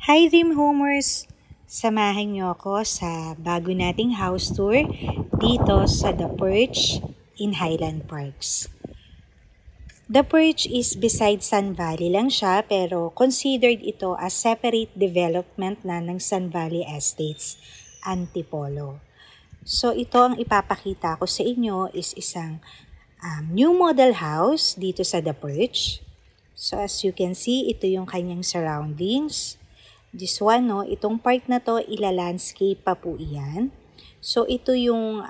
Hi Dream Homers! Samahan niyo ako sa bago nating house tour dito sa The Perch in Highland Parks. The Perch is beside Sun Valley lang siya pero considered ito as separate development na ng Sun Valley Estates, Antipolo. So ito ang ipapakita ko sa inyo is isang new model house dito sa The Perch. So as you can see, ito yung kanyang surroundings. This one, no, itong part na to, ila-landscape pa po iyan. So, ito yung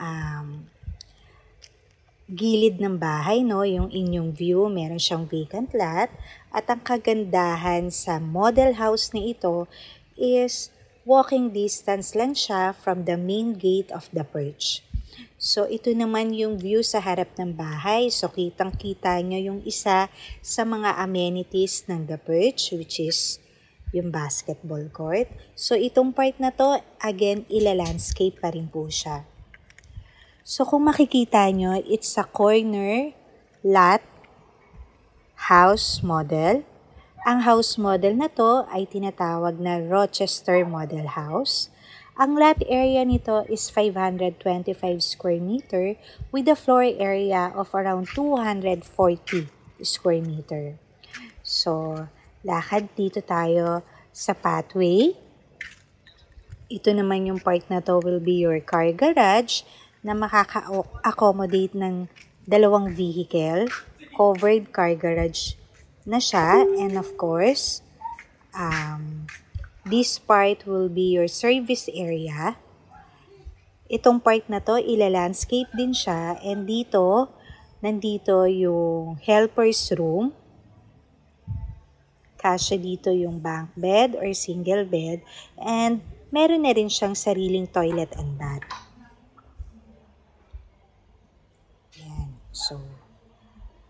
gilid ng bahay, no, yung inyong view, meron siyang vacant lot. At ang kagandahan sa model house na ito is walking distance lang siya from the main gate of the Perch. So, ito naman yung view sa harap ng bahay. So, kitang-kita nyo yung isa sa mga amenities ng The Perch, which is yung basketball court. So, itong part na to, again, ila-landscape pa rin po siya. So, kung makikita nyo, it's a corner lot house model. Ang house model na to ay tinatawag na Rochester Model House. Ang lot area nito is 525 square meter with a floor area of around 240 square meter. So, lakad dito tayo sa pathway. Ito naman yung part na to will be your car garage na makaka-accommodate ng dalawang vehicle. Covered car garage na siya. And of course, this part will be your service area. Itong part na to, ila-landscape din siya. And dito, nandito yung helper's room. Kasya dito yung bunk bed or single bed. And meron na rin siyang sariling toilet and bath. Yan. So,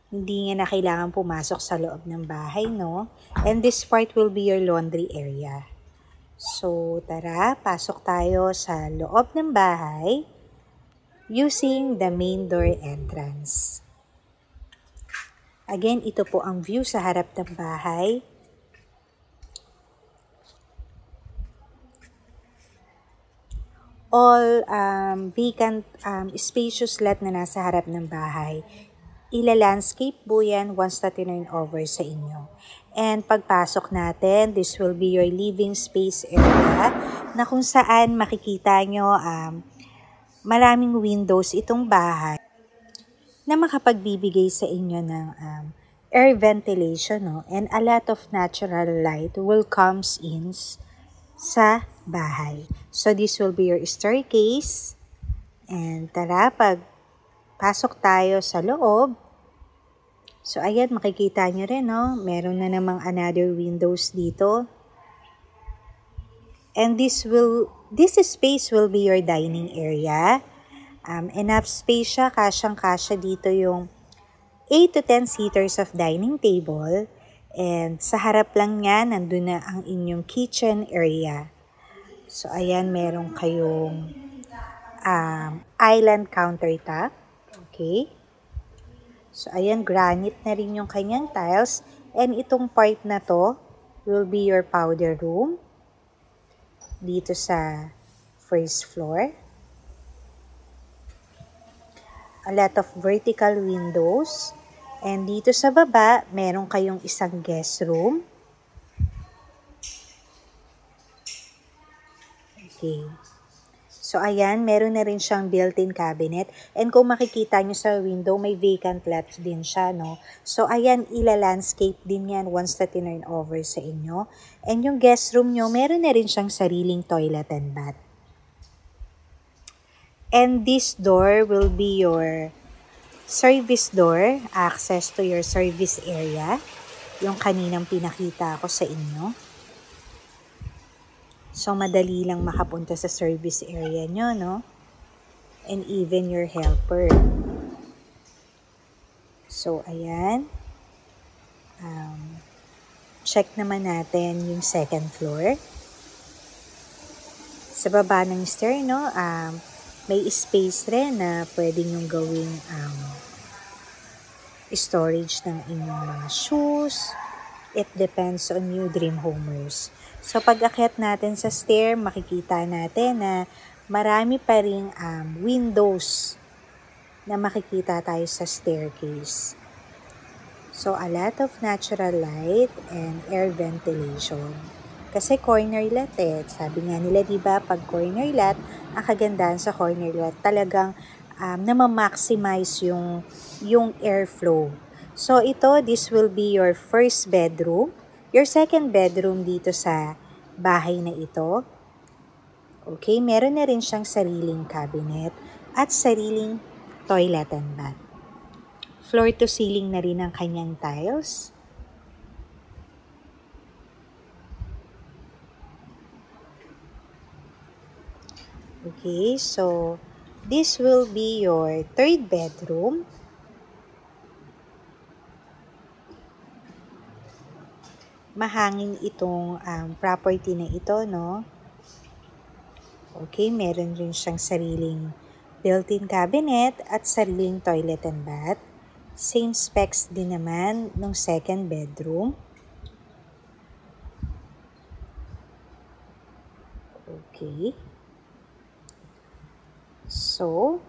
hindi nga na kailangan pumasok sa loob ng bahay, no? And this part will be your laundry area. So, tara, pasok tayo sa loob ng bahay using the main door entrance. Again, ito po ang view sa harap ng bahay. All vacant spacious lot na nasa harap ng bahay. Ila-landscape po yan once na tinurn over sa inyo. And pagpasok natin, this will be your living space area na kung saan makikita nyo maraming windows itong bahay na makapagbibigay sa inyo ng air ventilation, no? And a lot of natural light will comes in sa bahay. So, this will be your staircase. And tara, pag pasok tayo sa loob. So, ayan, makikita nyo rin, no? Meron na namang another windows dito. And this space will be your dining area. Enough space siya, kasyang-kasya dito yung 8 to 10 seaters of dining table. And sa harap lang niya, nandun na ang inyong kitchen area. So, ayan, meron kayong island countertop. Okay. So, ayan, granite na rin yung kanyang tiles. And itong part na to will be your powder room. Dito sa first floor. A lot of vertical windows. And dito sa baba, meron kayong isang guest room. Okay. So, ayan, meron na rin siyang built-in cabinet. And kung makikita nyo sa window, may vacant lot din siya, no? So, ayan, ila-landscape din yan once na tinurn over sa inyo. And yung guest room nyo, meron na rin siyang sariling toilet and bath. And this door will be your service door, access to your service area, yung kaninang pinakita ko sa inyo. So, madali lang makapunta sa service area nyo, no? And even your helper. So, ayan. Check naman natin yung second floor. Sa baba ng stair, no? May space rin na pwede nyong gawing storage ng inyong mga shoes, It depends on you, dream homers. So pag akyat natin sa stair, makikita natin na marami pa ring windows na makikita tayo sa staircase. So a lot of natural light and air ventilation. Kasi corner lot Sabi nga nila, diba, pag corner lot, ang kagandahan sa corner lot, talagang namamaximize yung airflow. So ito, this will be your first bedroom. Your second bedroom dito sa bahay na ito. Okay, meron na rin siyang sariling cabinet at sariling toilet and bath. Floor to ceiling na rin ang kanyang tiles. Okay, so this will be your third bedroom. Mahangin itong property na ito, no? Okay, meron rin siyang sariling built-in cabinet at sariling toilet and bath. Same specs din naman nung second bedroom. Okay. So,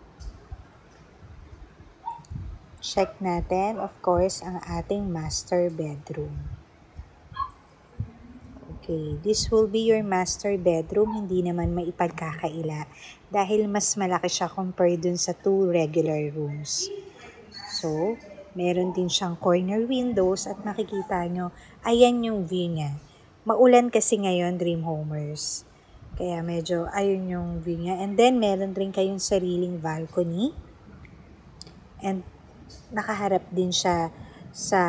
check natin, of course, ang ating master bedroom. Okay, this will be your master bedroom. Hindi naman maipagkakaila dahil mas malaki siya compared dun sa 2 regular rooms. So, meron din siyang corner windows at makikita nyo, ayan yung view niya. Maulan kasi ngayon, dream homers. Kaya medyo ayun yung view niya. And then, meron rin kayong sariling balcony. And nakaharap din siya sa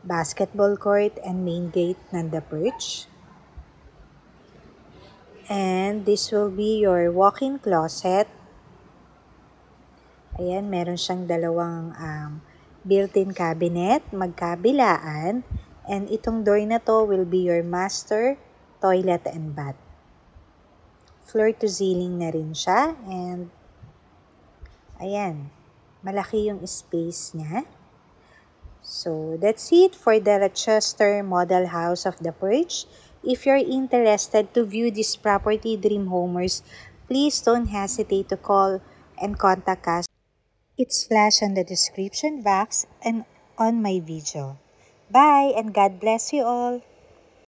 basketball court and main gate ng The Perch. And this will be your walk-in closet. Ayan, meron siyang dalawang built-in cabinet, magkabilaan. And itong door na to will be your master toilet and bath. Floor to ceiling na rin siya. And ayan, malaki yung space niya. So, that's it for the Rochester Model House of The Perch. If you're interested to view this property, dream homers, please don't hesitate to call and contact us. It's flashed on the description box and on my video. Bye and God bless you all.